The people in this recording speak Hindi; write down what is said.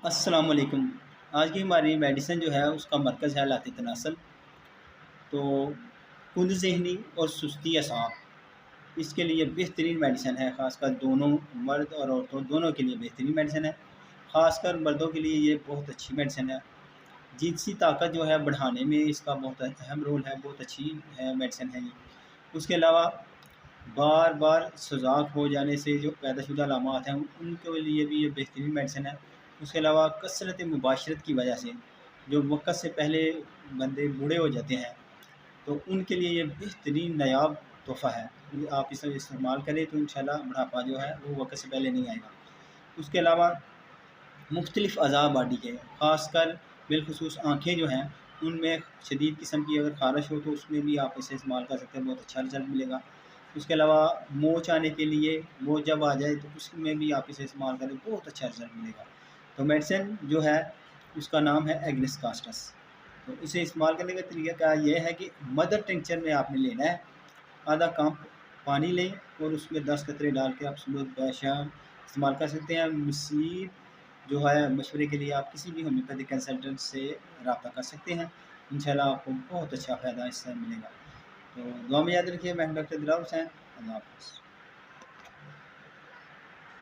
अस्सलाम वालेकुम। आज की हमारी मेडिसिन जो है उसका मरकज़ है लात तनासल। तो कुंद ज़हनी और सुस्ती असाब इसके लिए बेहतरीन मेडिसिन है, ख़ासकर दोनों मर्द और औरतों दोनों के लिए बेहतरीन मेडिसिन है। ख़ासकर मर्दों के लिए ये बहुत अच्छी मेडिसिन है। जिनसी ताकत जो है बढ़ाने में इसका बहुत अहम रोल है, बहुत अच्छी है मेडिसिन है ये। उसके अलावा बार बार सुजाक हो जाने से जो पैदाशुदा अलामात हैं उनके लिए भी ये बेहतरीन मेडिसिन है। उसके अलावा कसरत मुबाशरत की वजह से जो वक़्त से पहले बंदे बूढ़े हो जाते हैं, तो उनके लिए ये बेहतरीन नायाब तोहफ़ा है। आप इसे इस्तेमाल करें तो इंशाल्लाह बुढ़ापा जो है वो वक़्त से पहले नहीं आएगा। उसके अलावा मुख्तलिफ़ अज़ा बॉडी के, ख़ासकर बिलख़ुसूस आँखें जो हैं उनमें शदीद किस्म की अगर ख़ारिश हो तो उसमें भी आप इसे इस्तेमाल कर सकते हैं, बहुत अच्छा रिज़ल्ट मिलेगा। उसके अलावा मोच आने के लिए, मोच जब आ जाए तो उसमें भी आप इसे इस्तेमाल करें, बहुत अच्छा रिज़ल्ट मिलेगा। तो मेडिसिन जो है उसका नाम है एग्नेस कास्टस। तो इसे इस्तेमाल करने का तरीका ये है कि मदर टिंचर में आपने लेना है, आधा कप पानी लें और उसमें 10 कतरे डाल के आप सुबह ब-शाम इस्तेमाल कर सकते हैं। मज़ीद जो है मशवरे के लिए आप किसी भी होम्योपैथिक कंसल्टेंट से रब्ता कर सकते हैं। इंशाल्लाह आपको बहुत अच्छा फ़ायदा इससे मिलेगा। तो दुआ में याद रखिए। मैं डॉक्टर दिलावर हुसैन। अल्लाह हाफ़िज़।